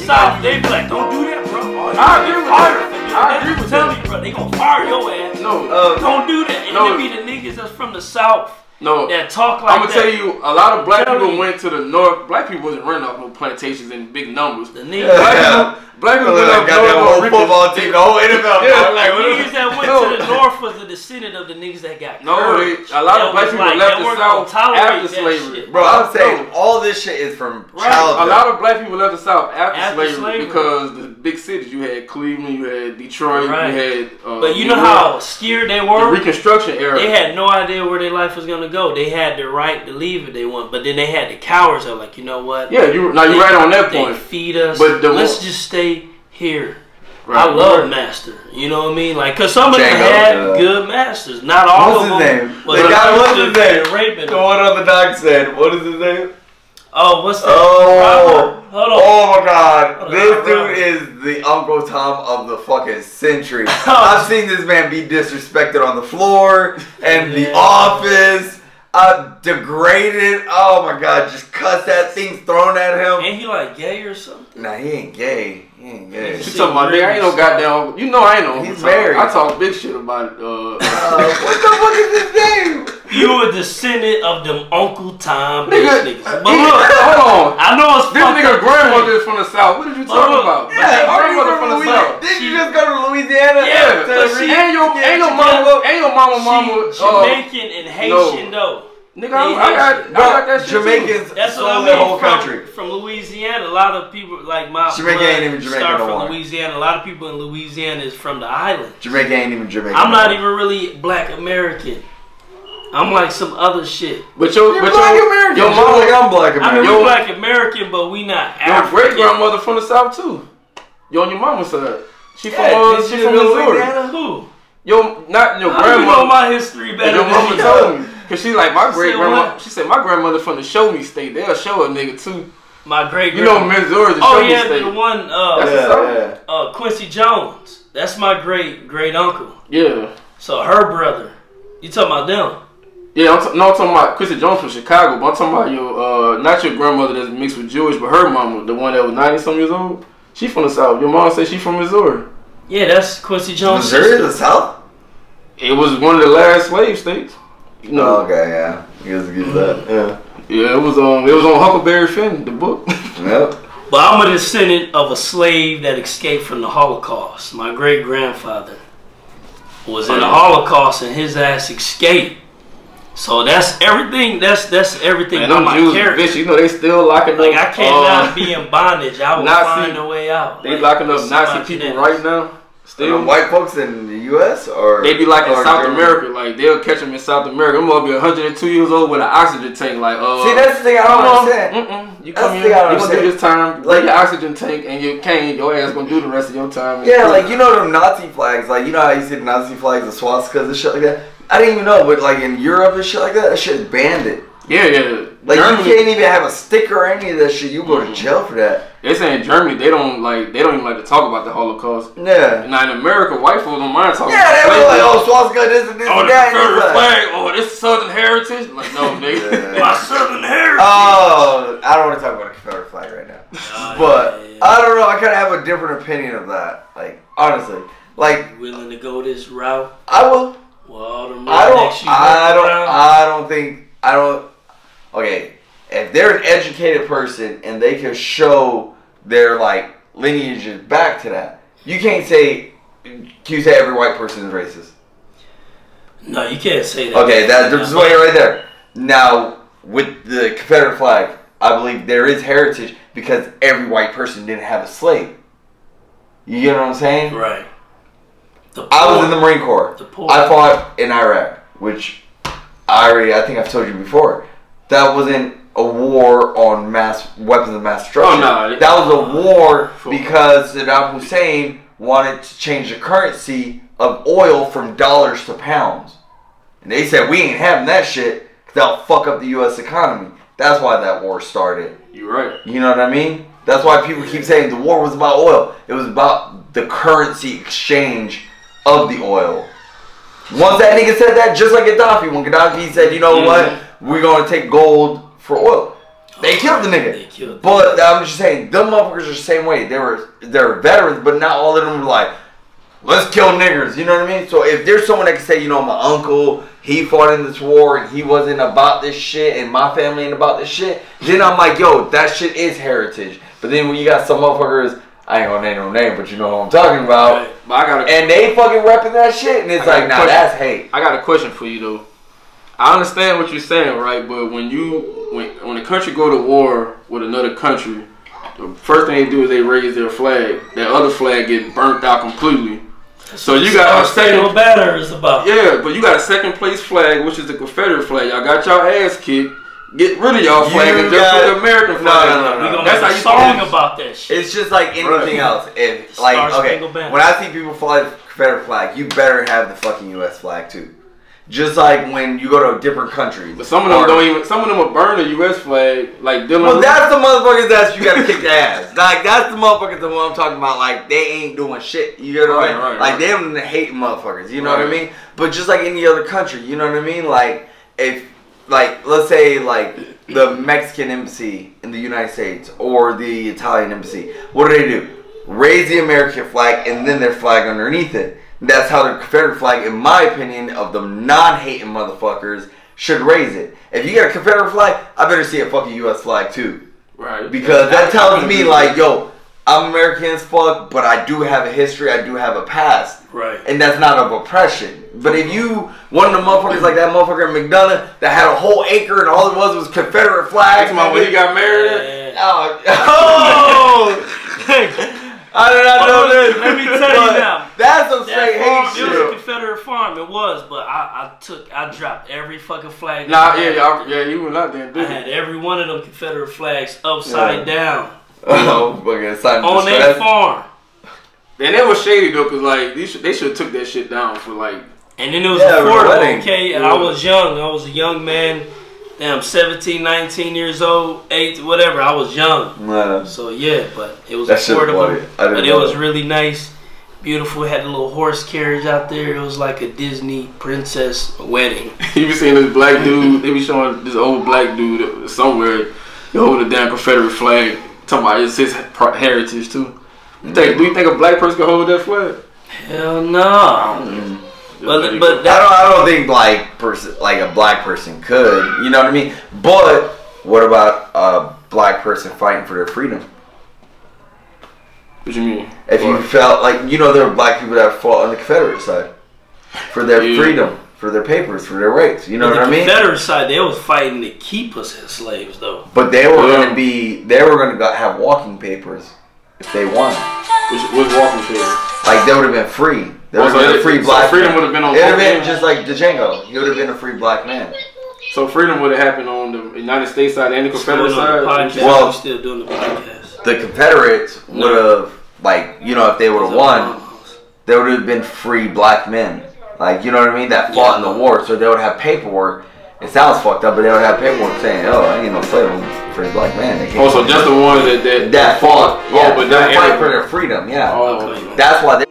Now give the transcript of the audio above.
South, they be like, don't do that, bro. I agree with that. I agree with that. Bro, they gonna fire your ass. No. Don't do that. And they be the niggas that's from the South. No, that talk like I'm gonna tell you, a lot of black people went to the north. Black people wasn't running off no plantations in big numbers. The niggas, black people went up got that whole football team, the whole NFL. Yeah, like niggas that went to the north was a descendant of the niggas that got courage. A lot of black people left the South after slavery. Bro, I'm saying all this shit is from childhood. A lot of black people left the South after slavery because the big cities, you had Cleveland, you had Detroit, you had. But you know how scared they were. The Reconstruction era. They had no idea where their life was gonna go. They had the right to leave if they want, but then they had the cowards that were like, you know what? Yeah, you're right on that point. They feed us, but let's just stay here. Right. I love Master. You know what I mean? Like, cause some of them had good masters. Not all of them. What's his name? The guy, what's his name? The one on the doc said, what is his name? Oh, what's that? Oh, hold on. Oh my God, this dude is the Uncle Tom of the fucking century. I've seen this man be disrespected on the floor and the office. Degraded. Oh my God, just cuss at things thrown at him. Ain't he like gay or something? Nah, he ain't gay. He ain't gay. You talking about nigga? I ain't no goddamn. You know I ain't no. He's married. I talk big shit about it. What the fuck is his name? You a descendant of them Uncle Tom niggas. But look, hold on. I know it's this nigga grandmother is from the South. What did you talk about? Yeah, grandmother from the South. Did you just go to Louisiana? Yeah, ain't your mama. Jamaican and Haitian though. Nigga, I got that shit. Jamaicans stole the whole country. From Louisiana, a lot of people like my Jamaica ain't even Jamaica start no from more. Louisiana. A lot of people in Louisiana is from the island. Jamaica ain't even Jamaica. I'm not even really Black American. I'm like some other shit. But you're Black American. Your mom like I'm Black American. I mean, we're Black American, but we not African. Your great grandmother from the South too. You on your mama's side. She from Missouri. Who? Not your grandma. You know my history better. Your mama told me. Cause she like my great grandma. She said my grandmother from the Show Me State. They'll show a nigga too. My great. You know Missouri, the Show Me State. The one. Quincy Jones. That's my great uncle. Yeah. So her brother. You talking about them? Yeah, I'm talking about Quincy Jones from Chicago. But I'm talking about your not your grandmother that's mixed with Jewish, but her mama, the one that was 90-some years old. She from the South. Your mom said she from Missouri. Yeah, that's Quincy Jones. Missouri, the South. It was one of the last slave states. You know. Okay, yeah. You guys get that. Yeah. Yeah, it was on Huckleberry Finn, the book. Yep. But I'm a descendant of a slave that escaped from the Holocaust. My great grandfather was in the Holocaust and his ass escaped. So that's everything. That's everything about my character. Bitch, you know they still locking up. Like I cannot be in bondage. I will find a way out. They locking up Nazi people right now. Still white folks in the U.S. or they be like in South America, like they'll catch them in South America. I'm gonna be 102 years old with an oxygen tank. Like, see, that's the thing I don't understand. You come here, you gonna do this time, like your oxygen tank and your cane. Your ass gonna do the rest of your time. Yeah, like you know them Nazi flags, like you know how you see the Nazi flags, the swastikas and shit like that. I didn't even know, but like in Europe and shit like that, that shit's banned. Yeah. Like Germany, you can't even have a sticker or any of that shit. You go to jail for that. They say in Germany they don't even like to talk about the Holocaust. Yeah. Now in America, white folks don't mind talking. Yeah, they were like, oh, swastika, this and this and that. The flag. Oh, this is Southern heritage. Like, no, nigga, my Southern heritage. Oh, I don't want to talk about a Confederate flag right now. But I don't know. I kind of have a different opinion of that. Like honestly, like you willing to go this route? I will. Well, Okay, if they're an educated person and they can show their like lineages back to that, you can't say. Can you say every white person is racist? No, you can't say that. Okay, that's right there. Now with the Confederate flag, I believe there is heritage because every white person didn't have a slave. You get what I'm saying? Right. I was in the Marine Corps. I fought in Iraq, which I think I've told you before. That wasn't a war on weapons of mass destruction. Oh, no. That was a war because Saddam Hussein wanted to change the currency of oil from dollars to pounds. And they said, we ain't having that shit because that'll fuck up the U.S. economy. That's why that war started. You're right. You know what I mean? That's why people keep saying the war was about oil. It was about the currency exchange of the oil. Once that nigga said that, just like Gaddafi, when Gaddafi said, you know what, we're going to take gold for oil. They killed the nigga. They killed but I'm just saying, them motherfuckers are the same way. They're veterans, but not all of them were like, let's kill niggers. You know what I mean? So if there's someone that can say, you know, my uncle, he fought in this war and he wasn't about this shit and my family ain't about this shit, then I'm like, yo, that shit is heritage. But then when you got some motherfuckers, I ain't gonna name no name, but you know who I'm talking about. Right. But and they fucking repping that shit, and it's like, nah, that's hate. I got a question for you though. I understand what you're saying, right? But when a country go to war with another country, the first thing they do is they raise their flag. That other flag get burnt out completely. So you got a second batter is about. Yeah, but you got a second place flag, which is the Confederate flag. Y'all got y'all ass kicked. Get rid of y'all flag and just put the American flag. No. We gonna make a song about that shit. It's just like anything else. If like when I see people fly the Confederate flag, you better have the fucking U.S. flag too. Just like when you go to different countries. But some of them don't even. Some of them will burn the U.S. flag, like Dylan. Well, that's the motherfuckers that you gotta kick their ass. Like that's the motherfuckers that I'm talking about. Like they ain't doing shit. You know what I mean? Like they don't hate motherfuckers. You know what I mean? But just like any other country, you know what I mean? Like if, like let's say like the Mexican embassy in the United States or the Italian embassy, what do? Raise the American flag and then their flag underneath it. That's how the Confederate flag, in my opinion, of the non-hating motherfuckers, should raise it. If you got a Confederate flag, I better see a fucking U.S. flag too. Right. Because that tells me like, yo, I'm American as fuck, but I do have a history, I do have a past. Right. And that's not of oppression. But if you, one of the motherfuckers like that motherfucker in McDonough that had a whole acre and all it was Confederate flags. That's when he got married. Oh. I did not know this. Let me tell you now. That's some straight hate shit. It was a Confederate farm. It was, but I dropped every fucking flag. Nah, you went out there. I had every one of them Confederate flags upside down. Oh, fucking on their farm. And it was shady though, cause like they should have took that shit down for like. And then it was affordable, okay? And I was young. I was a young man. Damn, 17, 19 years old, 8, whatever. I was young. So, yeah, but it was affordable. But it was really nice. Beautiful. Had a little horse carriage out there. It was like a Disney princess wedding. You be seeing this black dude. They be showing this old black dude somewhere holding a damn Confederate flag. Talking about it's his heritage, too. Do you think a black person can hold that flag? Hell no. But I don't think a black person could. You know what I mean? But what about a black person fighting for their freedom? What you mean? If you felt like, you know, there were black people that fought on the Confederate side for their freedom, for their papers, for their rights. You know what I mean? The Confederate side, they was fighting to keep us as slaves, though. But they were going to have walking papers if they won. Which walking papers? Like they would have been free. There would have been a free black freedom would have been on. It would have been just like Django. He would have been a free black man. So freedom would have happened on the United States side and the Confederate side. Well, still doing the podcast. The Confederates would have, like, you know, if they would have won, there would have been free black men. Like, you know what I mean? That fought in the war. So they would have paperwork. It sounds fucked up, but they would have paperwork saying, "Oh, I ain't no slave. I'm a free black man." So just the ones that fought. Yeah, but that fight for their freedom. Yeah. Oh, that's why they.